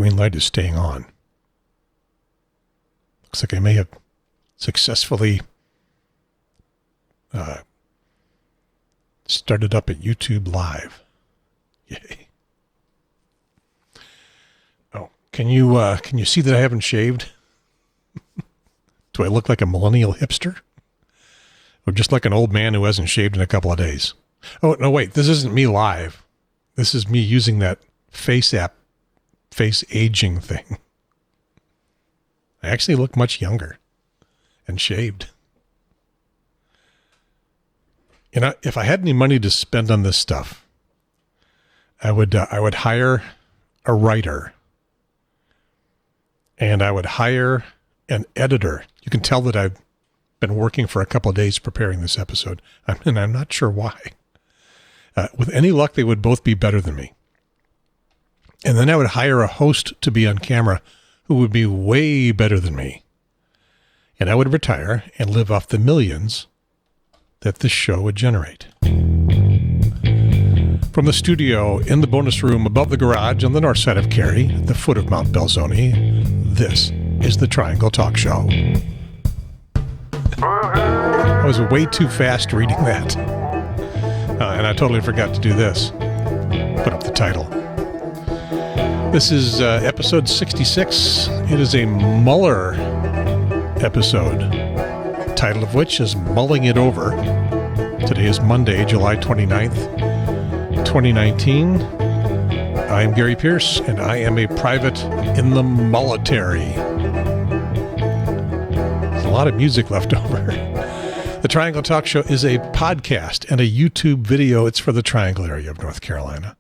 green light is staying on. Looks like I may have successfully started up at YouTube Live. Yay. Oh, can you see that I haven't shaved? Do I look like a millennial hipster? Or just like an old man who hasn't shaved in a couple of days? Oh, no, wait, this isn't me live. This is me using that face aging thing. I actually look much younger and shaved. You know, if I had any money to spend on this stuff, I would hire a writer, and I would hire an editor. You can tell that I've been working for a couple of days preparing this episode, and I'm not sure why. With any luck, they would both be better than me. And then I would hire a host to be on camera who would be way better than me. And I would retire and live off the millions that this show would generate. From the studio in the bonus room above the garage on the north side of Cary, at the foot of Mount Belzoni, this is the Triangle Talk Show. I was way too fast reading that. And I totally forgot to do this. Put up the title. This is episode 66. It is a Mueller episode, the title of which is Mulling It Over. Today is Monday, July 29th, 2019. I am Gary Pierce, and I am a private in the military. There's a lot of music left over. The Triangle Talk Show is a podcast and a YouTube video. It's for the Triangle area of North Carolina.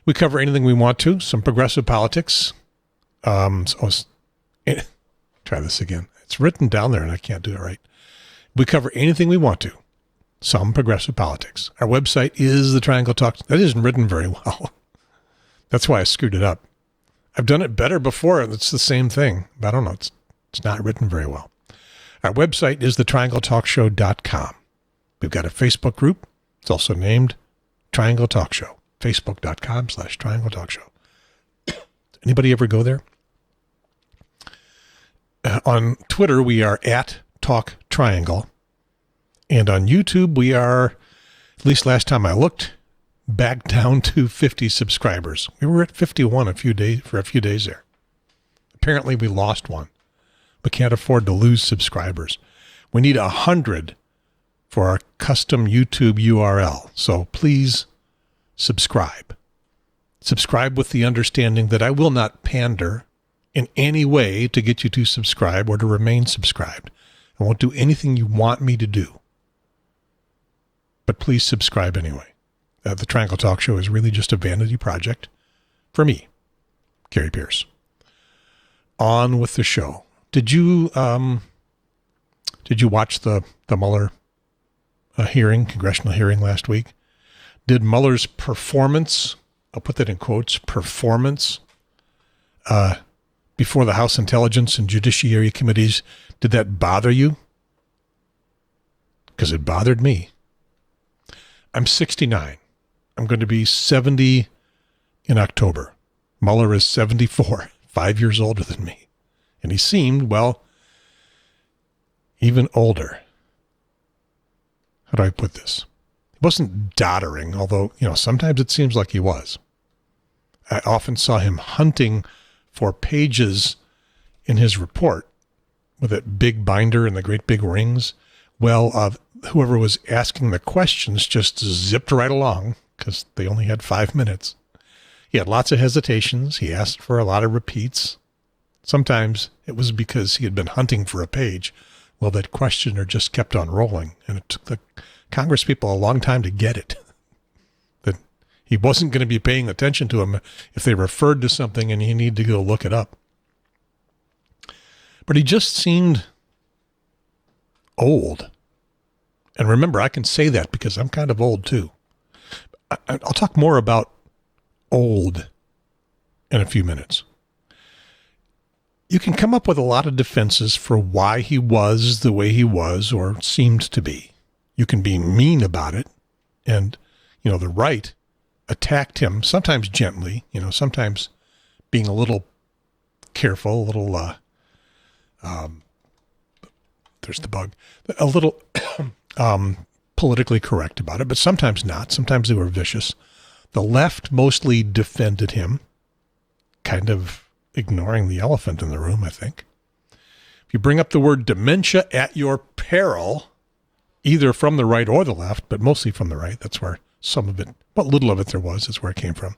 We cover anything we want to, some progressive politics. Try this again. It's written down there and I can't do it right. We cover anything we want to, some progressive politics. Our website is the Triangle Talk. That isn't written very well. That's why I screwed it up. I've done it better before. It's the same thing. But I don't know. It's not written very well. Our website is thetriangletalkshow.com. We've got a Facebook group. It's also named Triangle Talk Show. Facebook.com/Triangle Talk Show. Anybody ever go there? On Twitter, we are at Talk Triangle. And on YouTube, we are, at least last time I looked, back down to 50 subscribers. We were at 51 for a few days there. Apparently, we lost one. We can't afford to lose subscribers. We need 100 for our custom YouTube URL. So please subscribe. Subscribe with the understanding that I will not pander in any way to get you to subscribe or to remain subscribed. I won't do anything you want me to do. But please subscribe anyway. The Triangle Talk Show is really just a vanity project for me, Gary Pierce. On with the show. Did you watch the Mueller congressional hearing last week? Did Mueller's performance, I'll put that in quotes, performance, before the House Intelligence and Judiciary Committees, did that bother you? Because it bothered me. I'm 69. I'm going to be 70 in October. Mueller is 74, 5 years older than me. And he seemed, well, even older. How do I put this? He wasn't doddering, although, sometimes it seems like he was. I often saw him hunting for pages in his report with that big binder and the great big rings. Well, whoever was asking the questions just zipped right along because they only had 5 minutes. He had lots of hesitations. He asked for a lot of repeats. Sometimes it was because he had been hunting for a page. Well, that questioner just kept on rolling, and it took the Congress people a long time to get it. That he wasn't going to be paying attention to him if they referred to something and he needed to go look it up. But he just seemed old. And remember, I can say that because I'm kind of old too. I'll talk more about old in a few minutes. You can come up with a lot of defenses for why he was the way he was or seemed to be. You can be mean about it. And, the right attacked him, sometimes gently, sometimes being a little careful, a little, there's the bug, a little politically correct about it, but sometimes not. Sometimes they were vicious. The left mostly defended him, kind of ignoring the elephant in the room, I think. If you bring up the word dementia at your peril, either from the right or the left, but mostly from the right, that's where some of it, what little of it there was, is where it came from.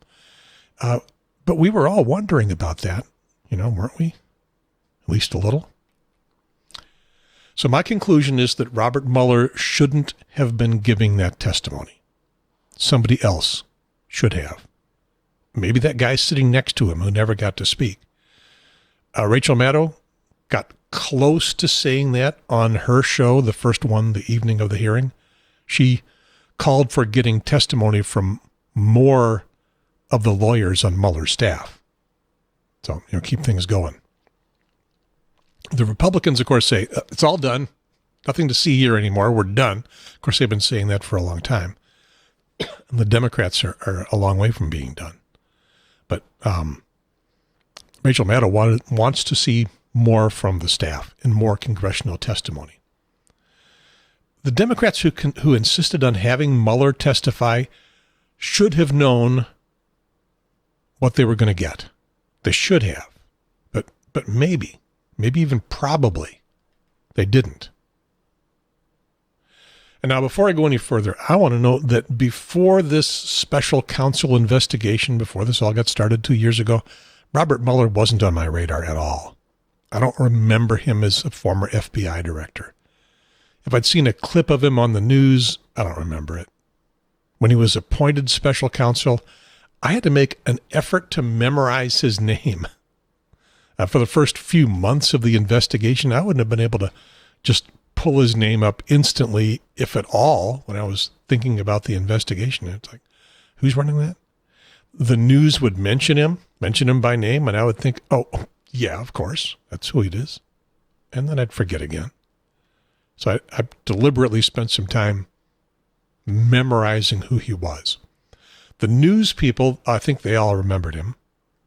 But we were all wondering about that, weren't we? At least a little. So my conclusion is that Robert Mueller shouldn't have been giving that testimony. Somebody else should have. Maybe that guy sitting next to him who never got to speak. Rachel Maddow got close to saying that on her show, the first one, the evening of the hearing. She called for getting testimony from more of the lawyers on Mueller's staff. So, keep things going. The Republicans, of course, say, it's all done. Nothing to see here anymore. We're done. Of course, they've been saying that for a long time. And the Democrats are a long way from being done. But Rachel Maddow wants to see more from the staff and more congressional testimony. The Democrats who insisted on having Mueller testify should have known what they were going to get. They should have. But maybe even probably, they didn't. And now, before I go any further, I want to note that before this special counsel investigation, before this all got started 2 years ago, Robert Mueller wasn't on my radar at all. I don't remember him as a former FBI director. If I'd seen a clip of him on the news, I don't remember it. When he was appointed special counsel, I had to make an effort to memorize his name. For the first few months of the investigation, I wouldn't have been able to just pull his name up instantly, if at all, when I was thinking about the investigation. It's like, who's running that? The news would mention him by name, and I would think, oh, yeah, of course, that's who it is. And then I'd forget again. So I deliberately spent some time memorizing who he was. The news people, I think they all remembered him.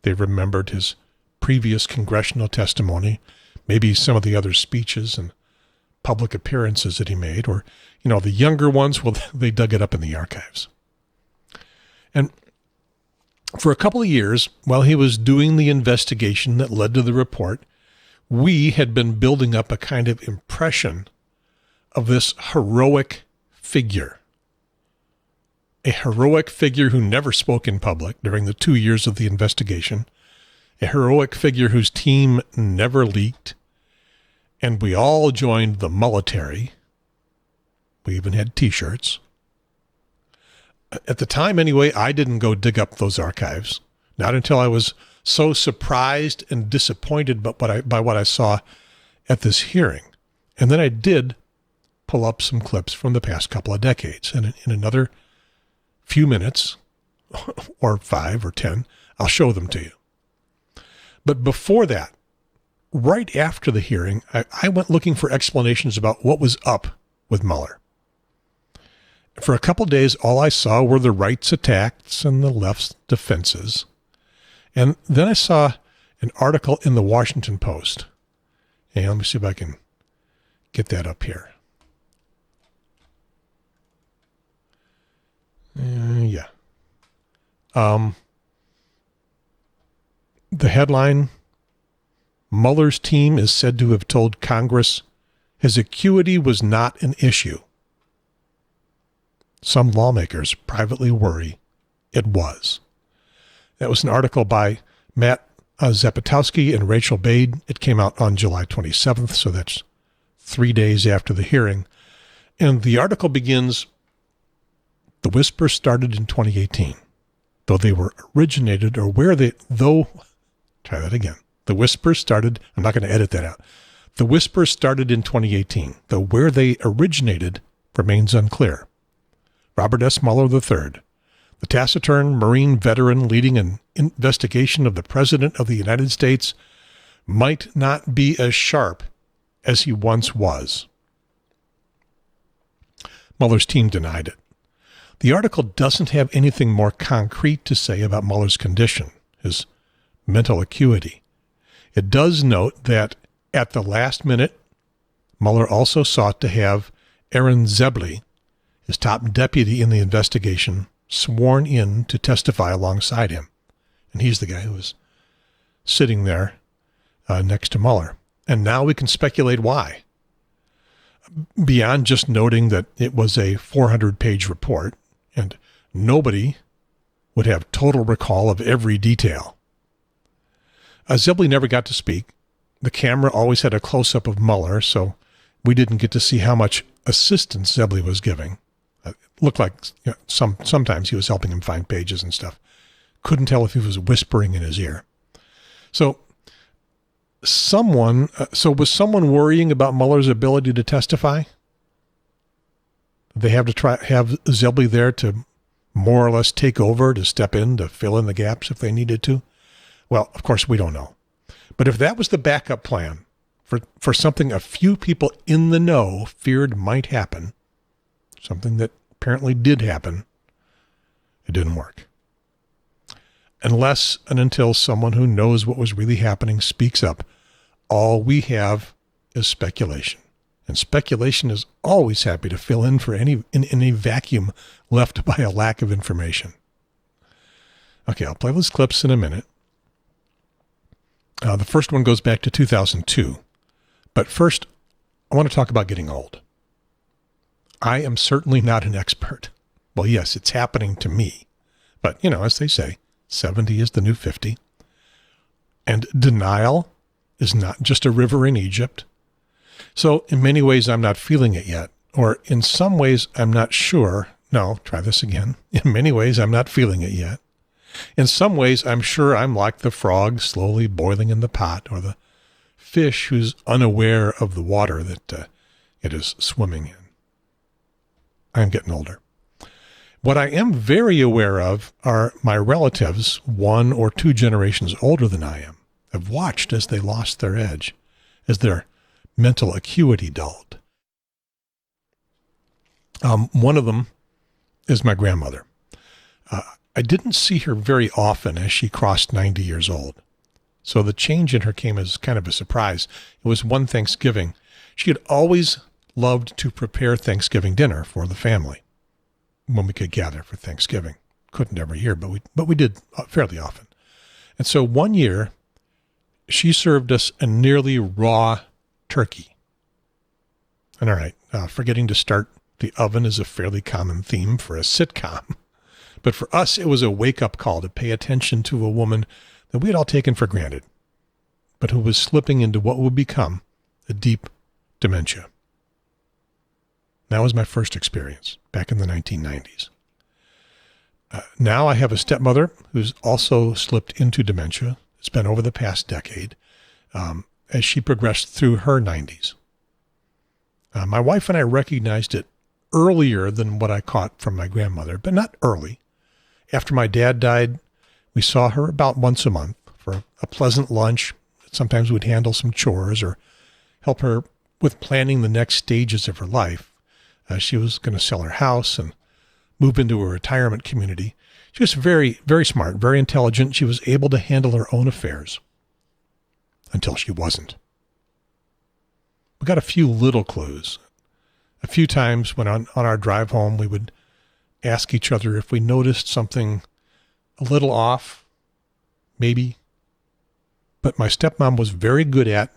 They remembered his previous congressional testimony, maybe some of the other speeches and public appearances that he made, or, the younger ones, well, they dug it up in the archives. And for a couple of years, while he was doing the investigation that led to the report, we had been building up a kind of impression of this heroic figure. A heroic figure who never spoke in public during the 2 years of the investigation. A heroic figure whose team never leaked. And we all joined the military. We even had T-shirts. At the time, anyway, I didn't go dig up those archives. Not until I was so surprised and disappointed by what I saw at this hearing. And then I did pull up some clips from the past couple of decades. And in another few minutes, or 5 or 10, I'll show them to you. But before that, right after the hearing, I went looking for explanations about what was up with Mueller. For a couple of days, all I saw were the right's attacks and the left's defenses. And then I saw an article in the Washington Post. And let me see if I can get that up here. Yeah. The headline, Mueller's team is said to have told Congress his acuity was not an issue. Some lawmakers privately worry it was. That was an article by Matt Zapotowski and Rachel Bade. It came out on July 27th, so that's 3 days after the hearing. And the article begins, the whisper started in 2018, though they were originated, or where they, though, try that again. The whisper started, I'm not going to edit that out. The whisper started in 2018, though where they originated remains unclear. Robert S. Mueller III, the taciturn Marine veteran leading an investigation of the President of the United States, might not be as sharp as he once was. Mueller's team denied it. The article doesn't have anything more concrete to say about Mueller's condition, his mental acuity. It does note that at the last minute, Mueller also sought to have Aaron Zebley, his top deputy in the investigation, sworn in to testify alongside him. And he's the guy who was sitting there next to Mueller. And now we can speculate why. Beyond just noting that it was a 400-page report and nobody would have total recall of every detail. Zebley never got to speak. The camera always had a close-up of Mueller, so we didn't get to see how much assistance Zebley was giving. It looked like sometimes he was helping him find pages and stuff. Couldn't tell if he was whispering in his ear. So was someone worrying about Mueller's ability to testify? Did they have to have Zebley there to more or less take over, to step in, to fill in the gaps if they needed to? Well, of course, we don't know. But if that was the backup plan for something a few people in the know feared might happen, something that apparently did happen, it didn't work. Unless and until someone who knows what was really happening speaks up, all we have is speculation. And speculation is always happy to fill in for any vacuum left by a lack of information. Okay, I'll play those clips in a minute. The first one goes back to 2002. But first, I want to talk about getting old. I am certainly not an expert. Well, yes, it's happening to me. But, as they say, 70 is the new 50. And denial is not just a river in Egypt. So in many ways, I'm not feeling it yet. Or in some ways, I'm not sure. No, try this again. In many ways, I'm not feeling it yet. In some ways, I'm sure I'm like the frog slowly boiling in the pot, or the fish who's unaware of the water that it is swimming in. I'm getting older. What I am very aware of are my relatives, 1 or 2 generations older than I am, have watched as they lost their edge, as their mental acuity dulled. One of them is my grandmother. I didn't see her very often as she crossed 90 years old. So the change in her came as kind of a surprise. It was one Thanksgiving. She had always loved to prepare Thanksgiving dinner for the family when we could gather for Thanksgiving. Couldn't every year, but we did fairly often. And so one year, she served us a nearly raw turkey. And all right, forgetting to start the oven is a fairly common theme for a sitcom. But for us, it was a wake-up call to pay attention to a woman that we had all taken for granted, but who was slipping into what would become a deep dementia. That was my first experience back in the 1990s. Now I have a stepmother who's also slipped into dementia. It's been over the past decade as she progressed through her 90s. My wife and I recognized it earlier than what I caught from my grandmother, but not early. After my dad died, we saw her about once a month for a pleasant lunch. Sometimes we'd handle some chores or help her with planning the next stages of her life. She was going to sell her house and move into a retirement community. She was very, very smart, very intelligent. She was able to handle her own affairs until she wasn't. We got a few little clues. A few times when on our drive home, we would ask each other if we noticed something a little off, maybe. But my stepmom was very good at,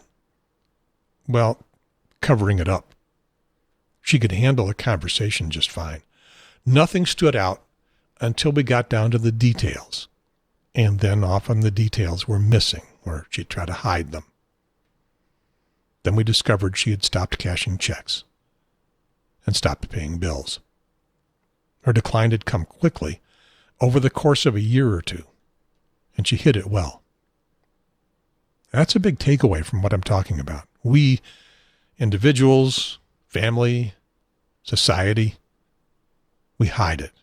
covering it up. She could handle a conversation just fine. Nothing stood out until we got down to the details. And then often the details were missing, or she'd try to hide them. Then we discovered she had stopped cashing checks and stopped paying bills. Her decline had come quickly over the course of a year or two, and she hid it well. That's a big takeaway from what I'm talking about. We, individuals, family, society, we hide it.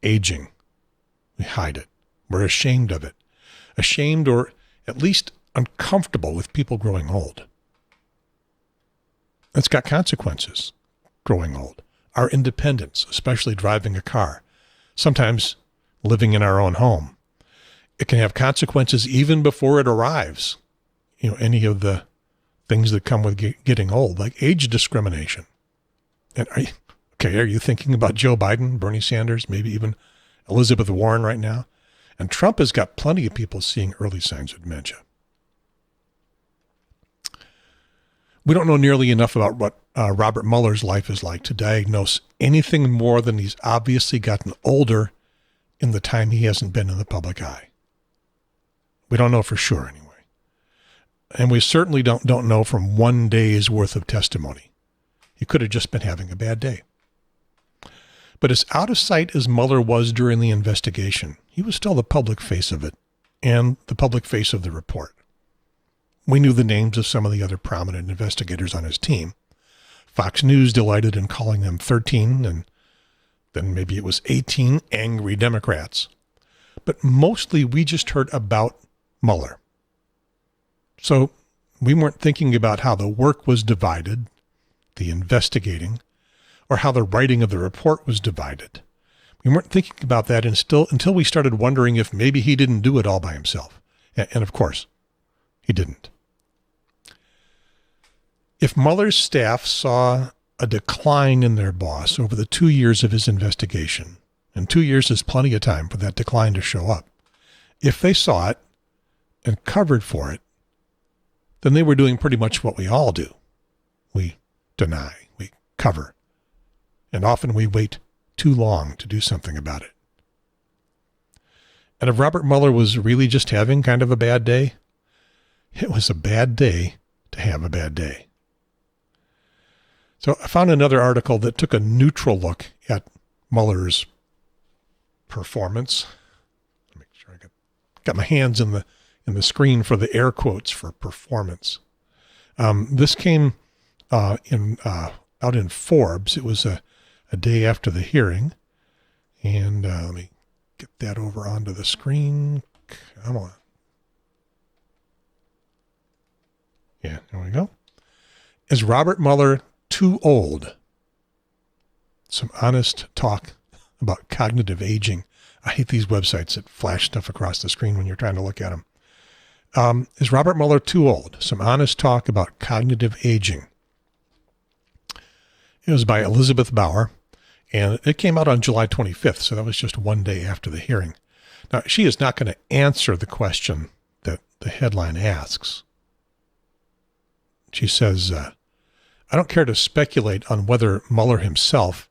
Aging, we hide it. We're ashamed of it. Ashamed or at least uncomfortable with people growing old. It's got consequences, growing old. Our independence, especially driving a car, sometimes living in our own home. It can have consequences even before it arrives. Any of the things that come with getting old, like age discrimination. And are you thinking about Joe Biden, Bernie Sanders, maybe even Elizabeth Warren right now? And Trump has got plenty of people seeing early signs of dementia. We don't know nearly enough about what Robert Mueller's life is like to diagnose anything more than he's obviously gotten older in the time he hasn't been in the public eye. We don't know for sure anyway. And we certainly don't know from one day's worth of testimony. He could have just been having a bad day. But as out of sight as Mueller was during the investigation, he was still the public face of it and the public face of the report. We knew the names of some of the other prominent investigators on his team. Fox News delighted in calling them 13, and then maybe it was 18 angry Democrats. But mostly we just heard about Mueller. So we weren't thinking about how the work was divided, the investigating, or how the writing of the report was divided. We weren't thinking about that until we started wondering if maybe he didn't do it all by himself. And of course, he didn't. If Mueller's staff saw a decline in their boss over the 2 years of his investigation, and 2 years is plenty of time for that decline to show up, if they saw it and covered for it, then they were doing pretty much what we all do. We deny, we cover, and often we wait too long to do something about it. And if Robert Mueller was really just having kind of a bad day, it was a bad day to have a bad day. So I found another article that took a neutral look at Mueller's performance. Make sure I got my hands in the screen for the air quotes for performance. This came out in Forbes. It was a day after the hearing. And let me get that over onto the screen. Come on. Yeah, there we go. Is Robert Mueller too old? Some honest talk about cognitive aging. I hate these websites that flash stuff across the screen when you're trying to look at them. Is Robert Mueller too old? Some honest talk about cognitive aging. It was by Elizabeth Bauer, and it came out on July 25th, so that was just one day after the hearing. Now, she is not going to answer the question that the headline asks. She says, I don't care to speculate on whether Mueller himself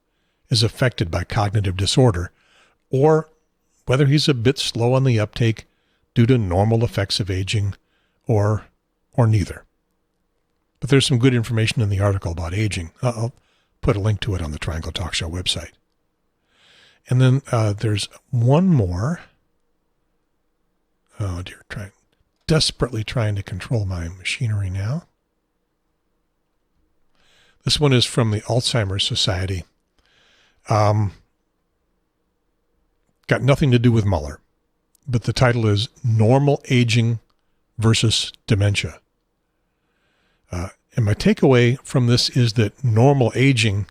is affected by cognitive disorder or whether he's a bit slow on the uptake due to normal effects of aging or neither. But there's some good information in the article about aging. I'll put a link to it on the Triangle Talk Show website. And then there's one more. Oh dear, desperately trying to control my machinery now. This one is from the Alzheimer's Society. Got nothing to do with Mueller, but the title is Normal Aging versus Dementia. And my takeaway from this is that normal aging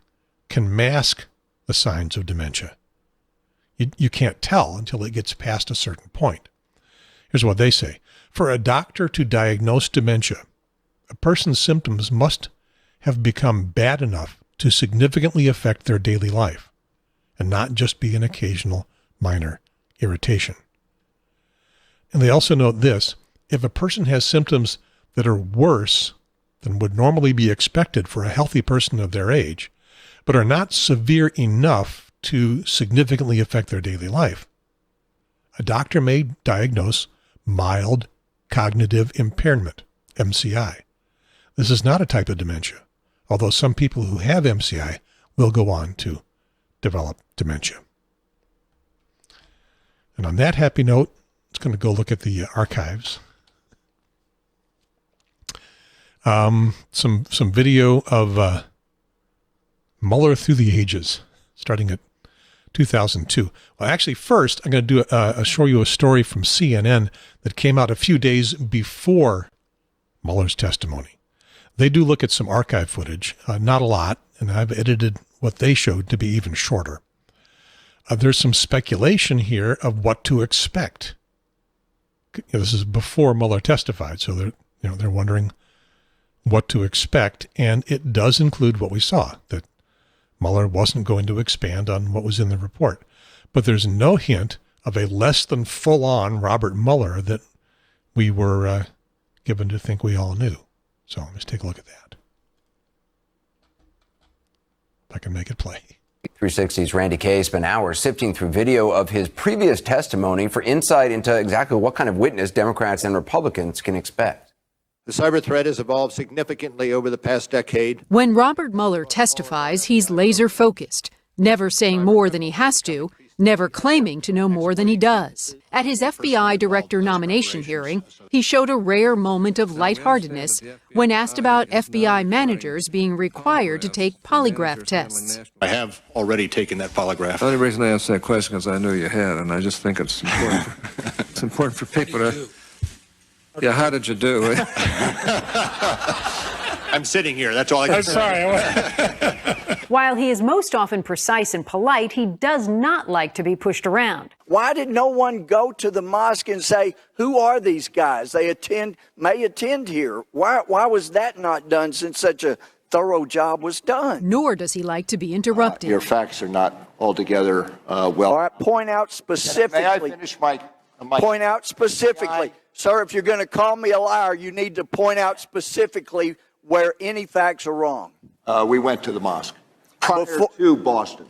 can mask the signs of dementia. You can't tell until it gets past a certain point. Here's what they say. For a doctor to diagnose dementia, a person's symptoms must have become bad enough to significantly affect their daily life and not just be an occasional minor irritation. And they also note this, if a person has symptoms that are worse than would normally be expected for a healthy person of their age, but are not severe enough to significantly affect their daily life, a doctor may diagnose mild cognitive impairment, MCI. This is not a type of dementia, although some people who have MCI will go on to develop dementia. And on that happy note, it's going to go look at the archives. Some video of Mueller through the ages, starting at 2002. Well, actually, first, I'm going to do show you a story from CNN that came out a few days before Mueller's testimony. They do look at some archive footage, not a lot, and I've edited what they showed to be even shorter. There's some speculation here of what to expect this is before Mueller testified, so they're wondering what to expect, and it does include what we saw, that Mueller wasn't going to expand on what was in the report. But there's no hint of a less than full-on Robert Mueller that we were given to think we all knew. So let's take a look at that. If I can make it play. 360's Randy Kaye spent hours sifting through video of his previous testimony for insight into exactly what kind of witness Democrats and Republicans can expect. The cyber threat has evolved significantly over the past decade. When Robert Mueller testifies, he's laser-focused, never saying more than he has to, never claiming to know more than he does. At his FBI director nomination hearing, he showed a rare moment of lightheartedness when asked about FBI managers being required to take polygraph tests. I have already taken that polygraph. The only reason I asked that question is I knew you had, and I just think it's important. It's important for people to... Yeah, how did you do? I'm sitting here. That's all I can say. Sorry. While he is most often precise and polite, he does not like to be pushed around. Why did no one go to the mosque and say, who are these guys? They may attend here. Why was that not done since such a thorough job was done? Nor does he like to be interrupted. Your facts are not altogether well. All right, point out specifically. May I finish my point out specifically. Sir, if you're going to call me a liar, you need to point out specifically where any facts are wrong. We went to the mosque. Prior to Boston.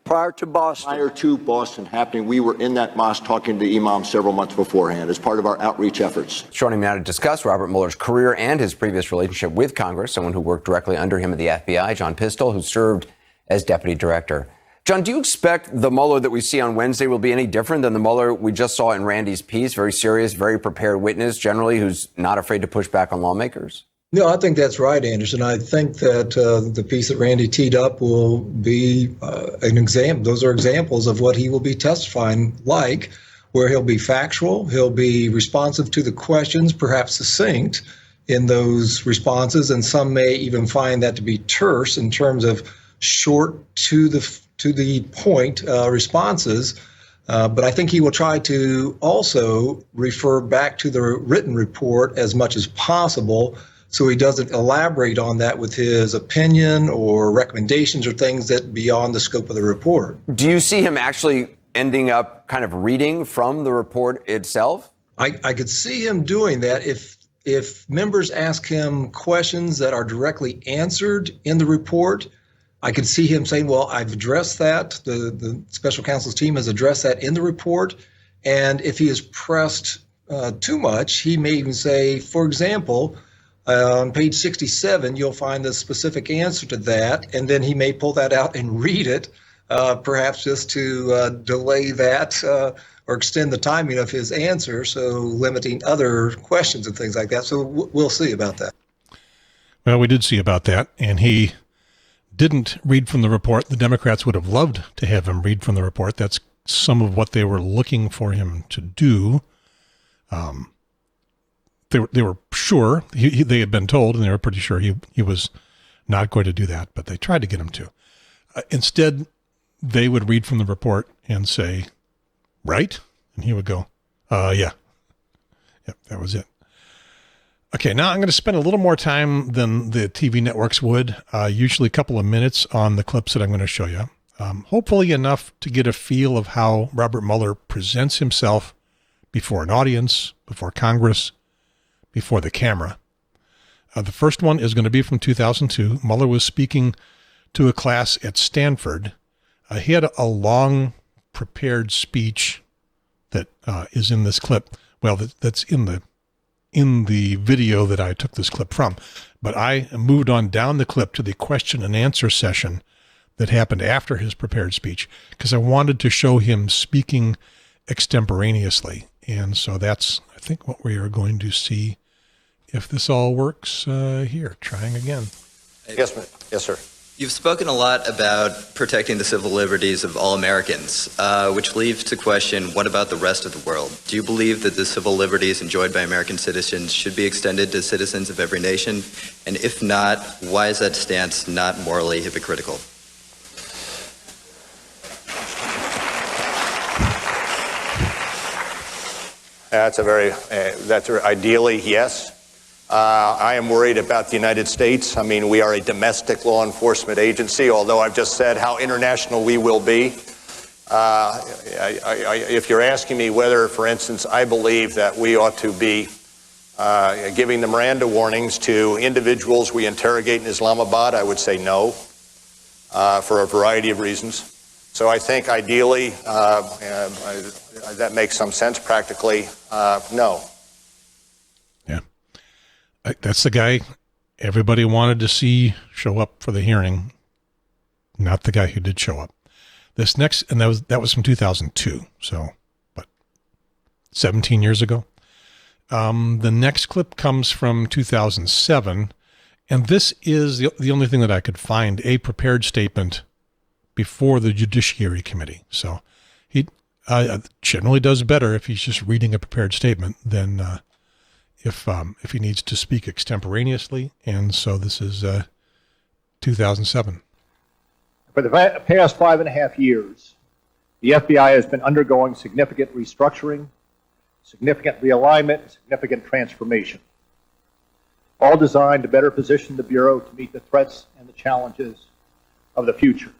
Prior to Boston. Prior to Boston happening, we were in that mosque talking to imams several months beforehand as part of our outreach efforts. Joining me now to discuss Robert Mueller's career and his previous relationship with Congress, someone who worked directly under him at the FBI, John Pistole, who served as deputy director. John, do you expect the Mueller that we see on Wednesday will be any different than the Mueller we just saw in Randy's piece? Very serious, very prepared witness, generally, who's not afraid to push back on lawmakers? No, I think that's right, Anderson. I think that the piece that Randy teed up will be an example. Those are examples of what he will be testifying like, where he'll be factual, he'll be responsive to the questions, perhaps succinct in those responses, and some may even find that to be terse in terms of short to the point responses. But I think he will try to also refer back to the written report as much as possible, so he doesn't elaborate on that with his opinion or recommendations or things that beyond the scope of the report. Do you see him actually ending up kind of reading from the report itself? I could see him doing that if members ask him questions that are directly answered in the report. I could see him saying, well, I've addressed that. The special counsel's team has addressed that in the report. And if he is pressed too much, he may even say, for example, on page 67, you'll find the specific answer to that. And then he may pull that out and read it, perhaps just to delay that or extend the timing of his answer, so limiting other questions and things like that. So we'll see about that. Well, we did see about that, and he didn't read from the report. The Democrats would have loved to have him read from the report. That's some of what they were looking for him to do. They were sure, they had been told, and they were pretty sure he was not going to do that, but they tried to get him to. Instead, they would read from the report and say, right? And he would go, yeah. Yep, that was it. Okay, now I'm going to spend a little more time than the TV networks would, usually a couple of minutes on the clips that I'm going to show you. Hopefully enough to get a feel of how Robert Mueller presents himself before an audience, before Congress, before the camera. The first one is going to be from 2002. Mueller was speaking to a class at Stanford. He had a long prepared speech that is in this clip. Well, that's in the video that I took this clip from. But I moved on down the clip to the question and answer session that happened after his prepared speech, because I wanted to show him speaking extemporaneously. And so that's, I think, what we are going to see if this all works here. Trying again. Yes, ma'am. Yes, sir. You've spoken a lot about protecting the civil liberties of all Americans, which leads to question, what about the rest of the world? Do you believe that the civil liberties enjoyed by American citizens should be extended to citizens of every nation? And if not, why is that stance not morally hypocritical? That's ideally, yes. I am worried about the United States. I mean, we are a domestic law enforcement agency, although I've just said how international we will be. If you're asking me whether, for instance, I believe that we ought to be giving the Miranda warnings to individuals we interrogate in Islamabad, I would say no, for a variety of reasons. So I think ideally, that makes some sense. Practically, no. Yeah. That's the guy everybody wanted to see show up for the hearing, not the guy who did show up. This next, and that was from 2002, so, but 17 years ago. The next clip comes from 2007, and this is the only thing that I could find, a prepared statement before the Judiciary Committee. So he generally does better if he's just reading a prepared statement than if he needs to speak extemporaneously. And so this is 2007. For the past 5.5 years, the FBI has been undergoing significant restructuring, significant realignment, and significant transformation, all designed to better position the Bureau to meet the threats and the challenges of the future.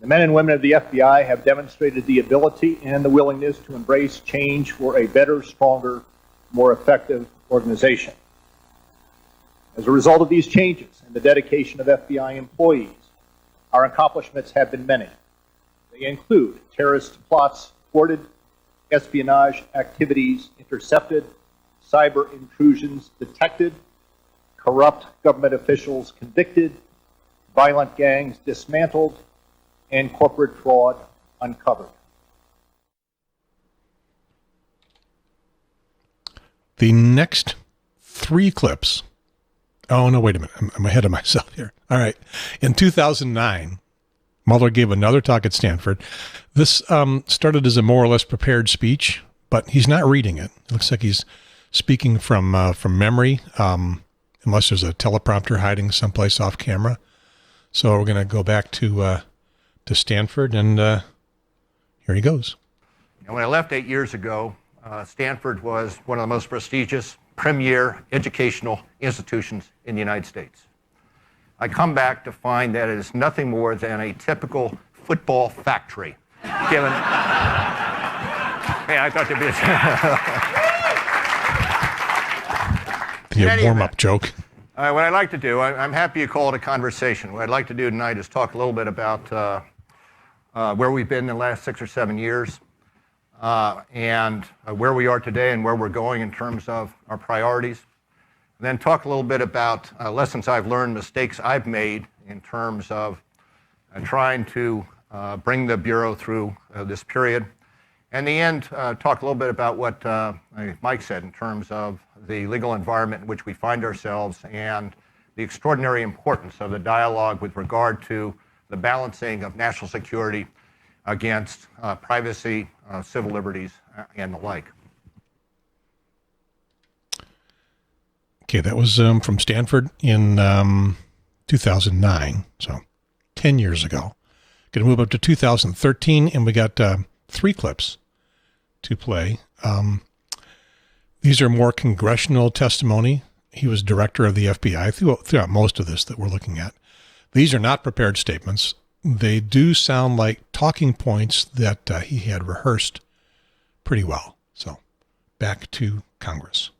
The men and women of the FBI have demonstrated the ability and the willingness to embrace change for a better, stronger, more effective organization. As a result of these changes and the dedication of FBI employees, our accomplishments have been many. They include terrorist plots thwarted, espionage activities intercepted, cyber intrusions detected, corrupt government officials convicted, violent gangs dismantled, and corporate fraud uncovered. The next three clips. Oh, no, wait a minute. I'm ahead of myself here. All right. In 2009, Mueller gave another talk at Stanford. This started as a more or less prepared speech, but he's not reading it. It looks like he's speaking from memory, unless there's a teleprompter hiding someplace off camera. So we're going to go back to Stanford, and here he goes. And when I left 8 years ago, Stanford was one of the most prestigious, premier educational institutions in the United States. I come back to find that it is nothing more than a typical football factory. Given, hey, I thought there'd be a warm-up joke. What I'd like to do, I'm happy you called a conversation. What I'd like to do tonight is talk a little bit about where we've been in the last 6 or 7 years, and where we are today and where we're going in terms of our priorities. And then talk a little bit about lessons I've learned, mistakes I've made in terms of trying to bring the Bureau through this period. And in the end, talk a little bit about what Mike said in terms of the legal environment in which we find ourselves and the extraordinary importance of the dialogue with regard to the balancing of national security against privacy, civil liberties, and the like. Okay, that was from Stanford in 2009, so 10 years ago. Going to move up to 2013, and we got 3 clips to play. These are more congressional testimony. He was director of the FBI throughout most of this that we're looking at. These are not prepared statements. They do sound like talking points that he had rehearsed pretty well. So back to Congress.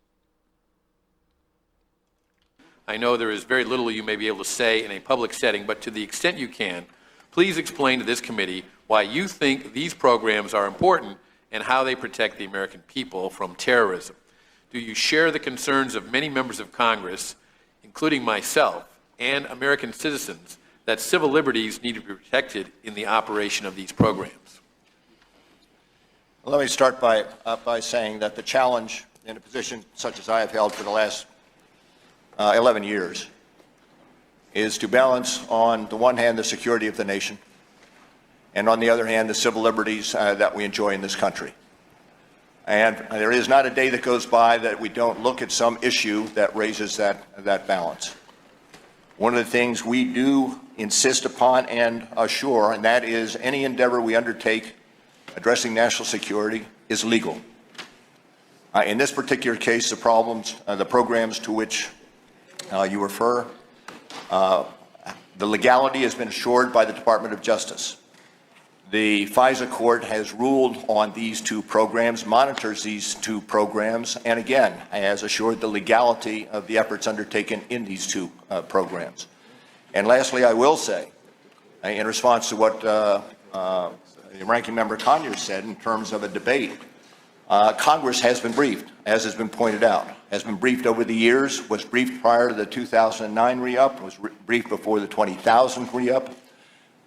I know there is very little you may be able to say in a public setting, but to the extent you can, please explain to this committee why you think these programs are important and how they protect the American people from terrorism. Do you share the concerns of many members of Congress, including myself, and American citizens, that civil liberties need to be protected in the operation of these programs? Well, let me start by saying that the challenge in a position such as I have held for the last 11 years is to balance, on the one hand, the security of the nation, and on the other hand, the civil liberties that we enjoy in this country. And there is not a day that goes by that we don't look at some issue that raises that balance. One of the things we do insist upon and assure, and that is any endeavor we undertake addressing national security is legal. In this particular case, the programs to which you refer, the legality has been assured by the Department of Justice. The FISA court has ruled on these two programs, monitors these two programs, and again, has assured the legality of the efforts undertaken in these two programs. And lastly, I will say, in response to what the Ranking Member Conyers said in terms of a debate, Congress has been briefed, as has been pointed out, has been briefed over the years, was briefed prior to the 2009 re-up, was briefed before the 20,000 re-up,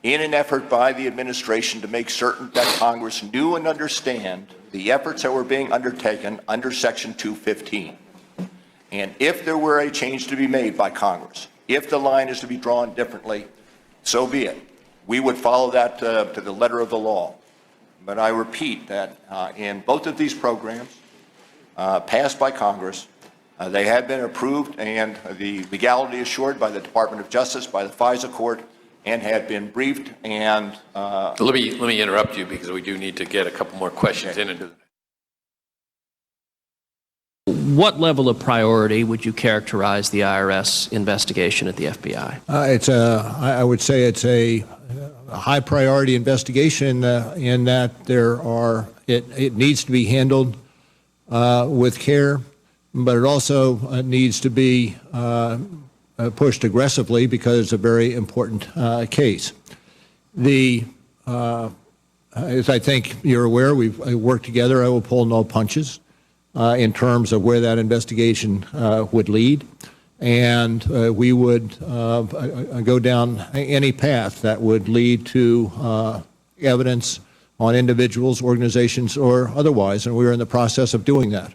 in an effort by the administration to make certain that Congress knew and understand the efforts that were being undertaken under Section 215. And if there were a change to be made by Congress, if the line is to be drawn differently, so be it. We would follow that to the letter of the law. But I repeat that in both of these programs passed by Congress, they have been approved and the legality assured by the Department of Justice, by the FISA court, and had been briefed. And let me interrupt you because we do need to get a couple more questions in. What level of priority would you characterize the IRS investigation at the FBI? I would say it's a high priority investigation in that it needs to be handled with care, but it also needs to be pushed aggressively because it's a very important case. As I think you're aware, we've worked together. I will pull no punches in terms of where that investigation would lead. And we would go down any path that would lead to evidence on individuals, organizations, or otherwise, and we're in the process of doing that.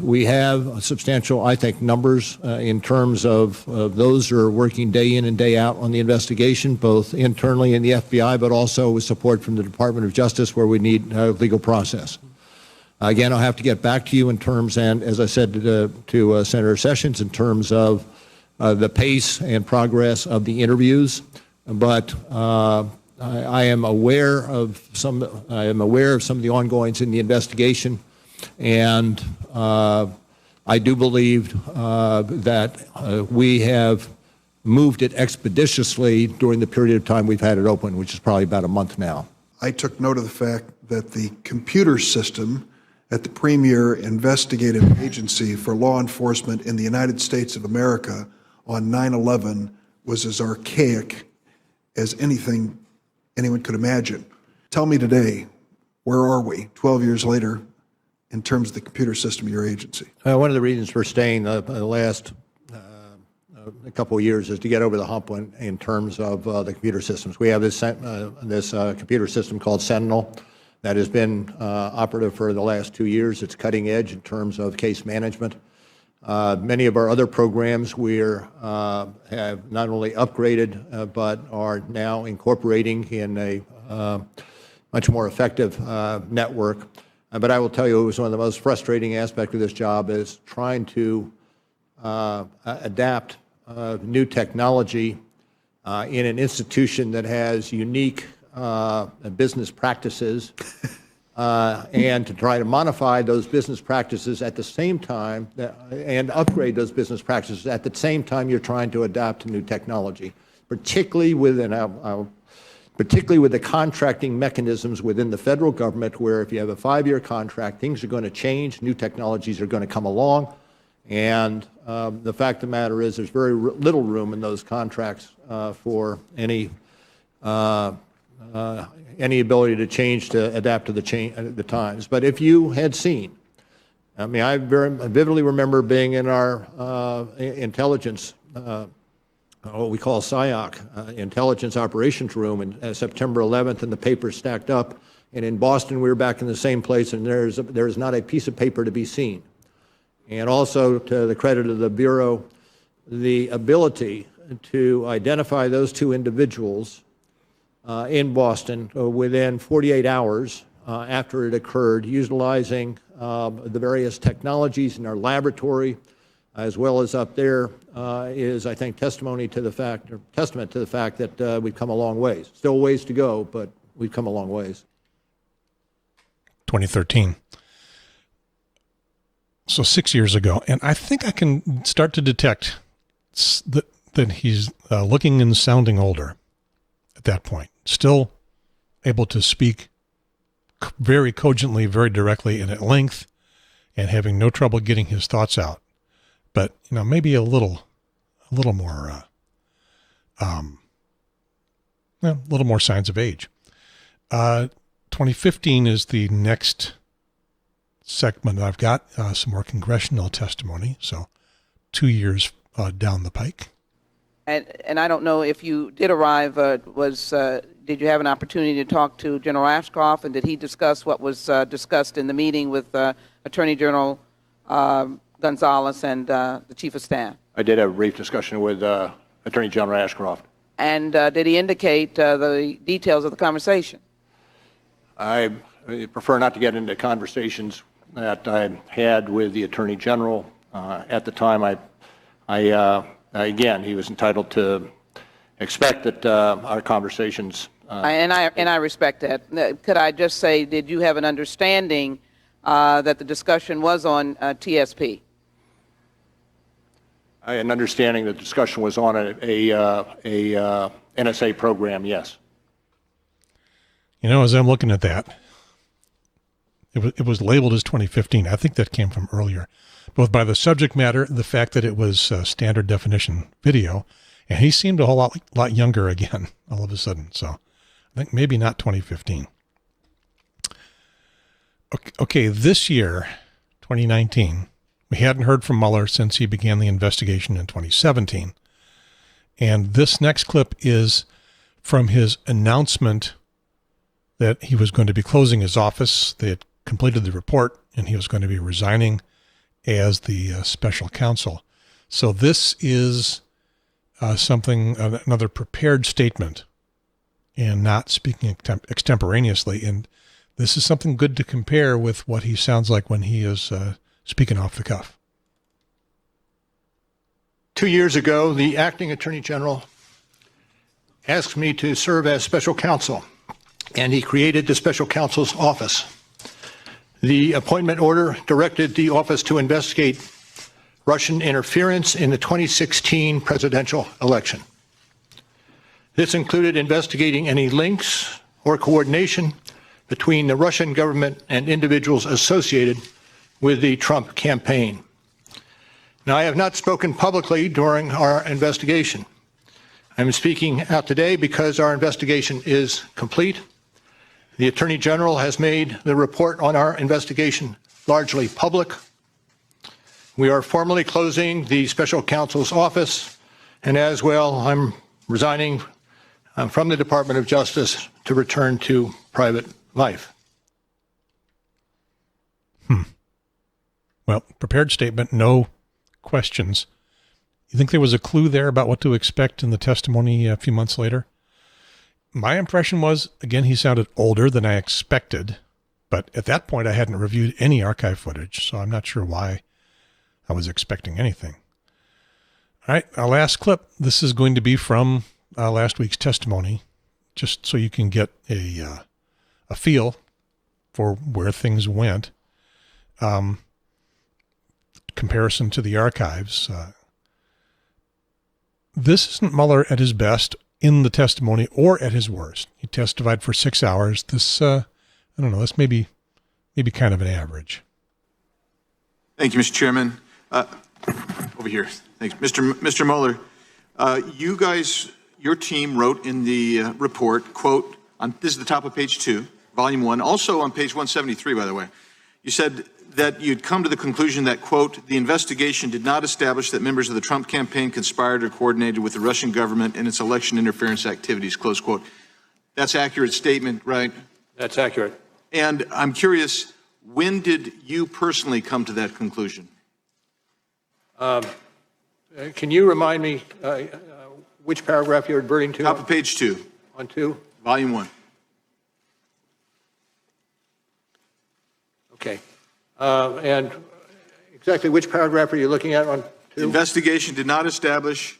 We have substantial, I think, numbers in terms of those who are working day in and day out on the investigation, both internally in the FBI, but also with support from the Department of Justice where we need legal process. Again, I'll have to get back to you in terms, and as I said to Senator Sessions, in terms of the pace and progress of the interviews. But I am aware of some of the ongoings in the investigation, and I do believe that we have moved it expeditiously during the period of time we've had it open, which is probably about a month now. I took note of the fact that the computer system at the premier investigative agency for law enforcement in the United States of America on 9/11 was as archaic as anything anyone could imagine. Tell me today, where are we 12 years later in terms of the computer system of your agency? One of the reasons for staying the last a couple of years is to get over the hump in terms of the computer systems. We have this computer system called Sentinel that has been operative for the last 2 years. It's cutting edge in terms of case management. Many of our other programs we have not only upgraded but are now incorporating in a much more effective network. But I will tell you, it was one of the most frustrating aspects of this job is trying to adapt new technology in an institution that has unique business practices and to try to modify those business practices at the same time and upgrade those business practices at the same time you're trying to adapt to new technology, particularly with the contracting mechanisms within the federal government, where if you have a 5-year contract, things are going to change, new technologies are going to come along, and the fact of the matter is there's very little room in those contracts for any ability to change, to adapt to the times. But if you had seen, I mean, I vividly remember being in our intelligence, what we call SIOC, intelligence operations room, in September 11th, and the papers stacked up. And in Boston, we were back in the same place, and there's not a piece of paper to be seen. And also, to the credit of the Bureau, the ability to identify those two individuals in Boston within 48 hours after it occurred, utilizing the various technologies in our laboratory, as well as up there, is, I think, testament to the fact that we've come a long ways. Still ways to go, but we've come a long ways. 2013. So 6 years ago, and I think I can start to detect that he's looking and sounding older at that point. Still able to speak very cogently, very directly, and at length, and having no trouble getting his thoughts out. But maybe a little more, a little more signs of age. 2015 is the next segment. I've got some more congressional testimony, so 2 years down the pike. And I don't know if you did arrive, did you have an opportunity to talk to General Ashcroft, and did he discuss what was discussed in the meeting with Attorney General Gonzalez and the Chief of Staff? I did have a brief discussion with Attorney General Ashcroft. And did he indicate the details of the conversation? I prefer not to get into conversations that I had with the Attorney General. At the time, again, he was entitled to expect that our conversations. And I respect that. Could I just say, did you have an understanding that the discussion was on TSP? I had an understanding that the discussion was on a NSA program, yes. As I'm looking at that, it was labeled as 2015. I think that came from earlier, both by the subject matter, the fact that it was standard definition video, and he seemed a whole lot younger again all of a sudden. So I think maybe not 2015. Okay, this year, 2019, we hadn't heard from Mueller since he began the investigation in 2017. And this next clip is from his announcement that he was going to be closing his office. They had completed the report, and he was going to be resigning as the special counsel. So this is another prepared statement, and not speaking extemporaneously. And this is something good to compare with what he sounds like when he is speaking off the cuff. 2 years ago, the acting Attorney General asked me to serve as special counsel, and he created the special counsel's office. The appointment order directed the office to investigate Russian interference in the 2016 presidential election. This included investigating any links or coordination between the Russian government and individuals associated with the Trump campaign. Now, I have not spoken publicly during our investigation. I'm speaking out today because our investigation is complete. The Attorney General has made the report on our investigation largely public. We are formally closing the special counsel's office, and as well, I'm resigning from the Department of Justice to return to private life. Well, prepared statement, no questions. You think there was a clue there about what to expect in the testimony a few months later? My impression was, again, he sounded older than I expected, but at that point I hadn't reviewed any archive footage, so I'm not sure why I was expecting anything. All right, our last clip. This is going to be from last week's testimony, just so you can get a feel for where things went. Comparison to the archives. This isn't Mueller at his best in the testimony or at his worst. He testified for 6 hours. This, I don't know, this may be kind of an average. Thank you, Mr. Chairman. Over here. Thanks. Mr. Mueller, you guys, your team wrote in the report, quote, this is the top of page 2, volume 1, also on page 173, by the way. You said that you'd come to the conclusion that, quote, the investigation did not establish that members of the Trump campaign conspired or coordinated with the Russian government in its election interference activities, close quote. That's an accurate statement, right? That's accurate. And I'm curious, when did you personally come to that conclusion? Can you remind me which paragraph you're adverting to? Top of page 2. On 2? Volume 1. Okay. And exactly which paragraph are you looking at on 2? The investigation did not establish.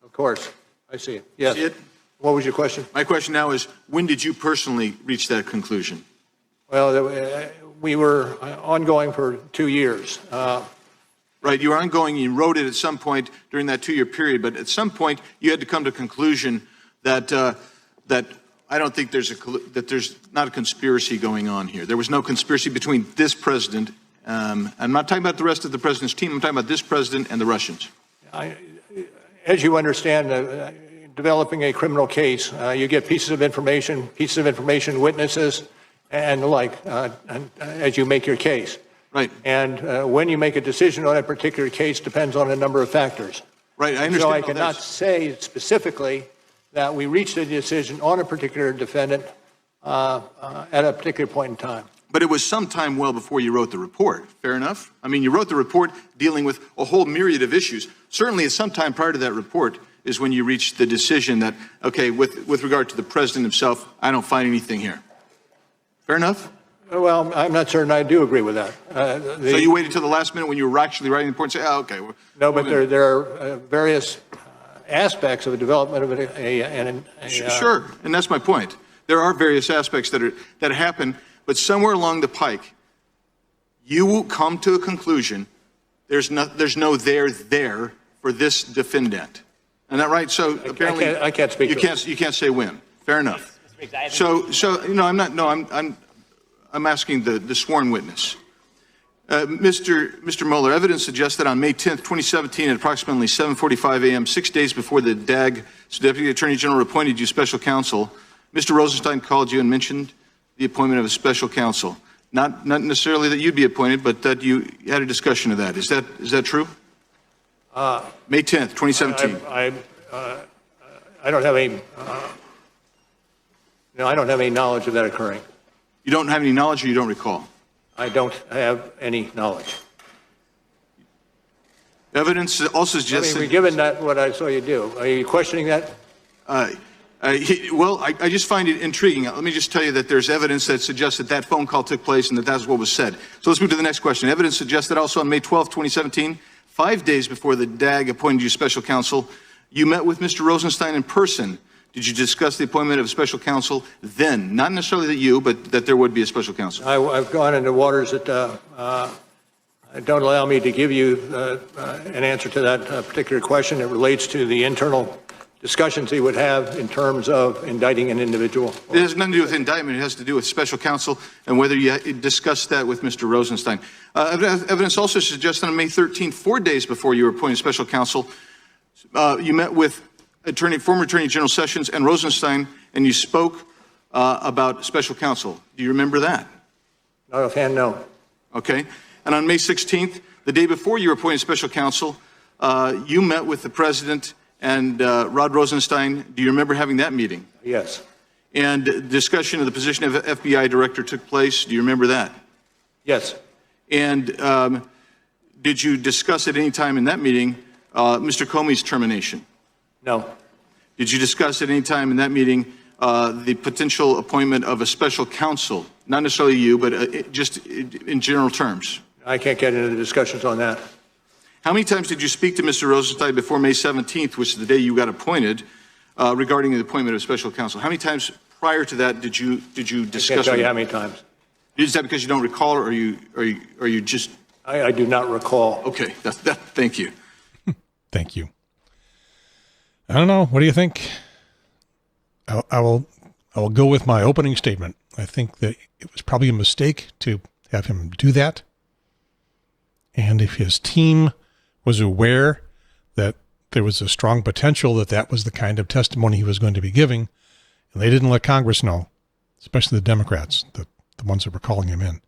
Of course. I see it. Yes. See it? What was your question? My question now is, when did you personally reach that conclusion? Well, we were ongoing for 2 years. Right, you were ongoing, you wrote it at some point during that 2-year period, but at some point you had to come to a conclusion that that I don't think that there's not a conspiracy going on here. There was no conspiracy between this president. I'm not talking about the rest of the president's team. I'm talking about this president and the Russians. As you understand, developing a criminal case, you get pieces of information, witnesses, and the like, as you make your case. Right. And when you make a decision on a particular case depends on a number of factors. Right, I understand. So I cannot say specifically that we reached a decision on a particular defendant at a particular point in time. But it was some time well before you wrote the report. Fair enough? I mean, you wrote the report dealing with a whole myriad of issues. Certainly at some time prior to that report is when you reached the decision that, okay, with regard to the president himself, I don't find anything here. Fair enough? Well, I'm not certain I do agree with that. So you waited till the last minute when you were actually writing the report and say, oh, okay. No, but there are various aspects of the development of Sure, and that's my point. There are various aspects that happen, but somewhere along the pike, you will come to a conclusion. There's no there for this defendant. Isn't that right? So apparently, I can't speak. You can't say when. Fair enough. So I'm not. No, I'm asking the sworn witness. Mr. Mueller, evidence suggests that on May 10th, 2017, at approximately 7:45 a.m., 6 days before the DAG Deputy Attorney General appointed you special counsel, Mr. Rosenstein called you and mentioned the appointment of a special counsel. Not necessarily that you'd be appointed, but that you had a discussion of that. Is that true? May 10th, 2017. I don't have any. I don't have any knowledge of that occurring. You don't have any knowledge, or you don't recall? I don't have any knowledge. Evidence also suggests. Given that, what I saw you do, are you questioning that? Well, I just find it intriguing. Let me just tell you that there's evidence that suggests that phone call took place and that's what was said. So let's move to the next question. Evidence suggests that also on May 12th, 2017, 5 days before the DAG appointed you special counsel, you met with Mr. Rosenstein in person. Did you discuss the appointment of a special counsel then? Not necessarily that you, but that there would be a special counsel. I've gone into waters that don't allow me to give you an answer to that particular question. It relates to the internal discussions he would have in terms of indicting an individual. It has nothing to do with indictment. It has to do with special counsel and whether you discussed that with Mr. Rosenstein. Evidence also suggests that on May 13th, 4 days before you were appointed special counsel, you met with former Attorney General Sessions and Rosenstein, and you spoke about special counsel. Do you remember that? Not offhand, no. Okay. And on May 16th, the day before you were appointed special counsel, you met with the president and Rod Rosenstein. Do you remember having that meeting? Yes. And discussion of the position of FBI director took place. Do you remember that? Yes. And did you discuss at any time in that meeting Mr. Comey's termination? No. Did you discuss at any time in that meeting the potential appointment of a special counsel? Not necessarily you, but just in general terms. I can't get into the discussions on that. How many times did you speak to Mr. Rosenstein before May 17th, which is the day you got appointed, regarding the appointment of special counsel? How many times prior to that did you discuss? I can't tell you how many times. Is that because you don't recall, or are you just? I do not recall. Okay, thank you. Thank you. I don't know. What do you think? I will go with my opening statement. I think that it was probably a mistake to have him do that. And if his team was aware that there was a strong potential that was the kind of testimony he was going to be giving, and they didn't let Congress know, especially the Democrats, the ones that were calling him in,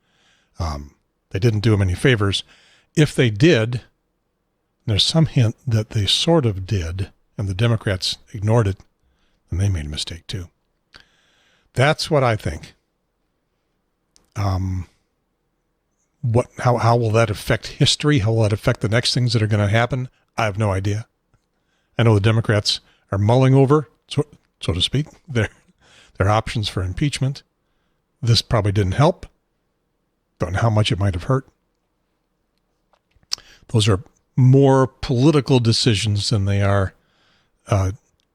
they didn't do him any favors. If they did, there's some hint that they sort of did, and the Democrats ignored it, and they made a mistake too. That's what I think. How will that affect history? How will that affect the next things that are going to happen? I have no idea. I know the Democrats are mulling over, so to speak, their options for impeachment. This probably didn't help. Don't know how much it might have hurt. Those are more political decisions than they are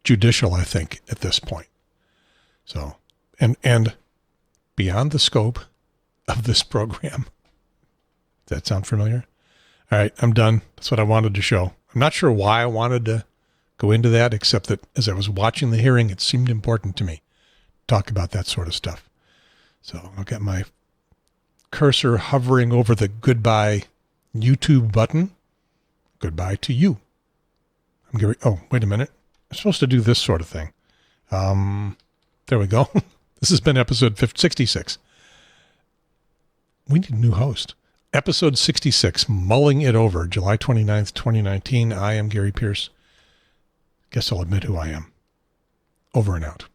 judicial, I think, at this point. So, and beyond the scope of this program. Does that sound familiar? All right, I'm done. That's what I wanted to show. I'm not sure why I wanted to go into that, except that as I was watching the hearing, it seemed important to me to talk about that sort of stuff. So I'll get my cursor hovering over the goodbye YouTube button. Goodbye to you. I'm Gary. Oh, wait a minute. I'm supposed to do this sort of thing. There we go. This has been episode 66. We need a new host. Episode 66, Mulling It Over, July 29th, 2019. I am Gary Pierce. Guess I'll admit who I am. Over and out.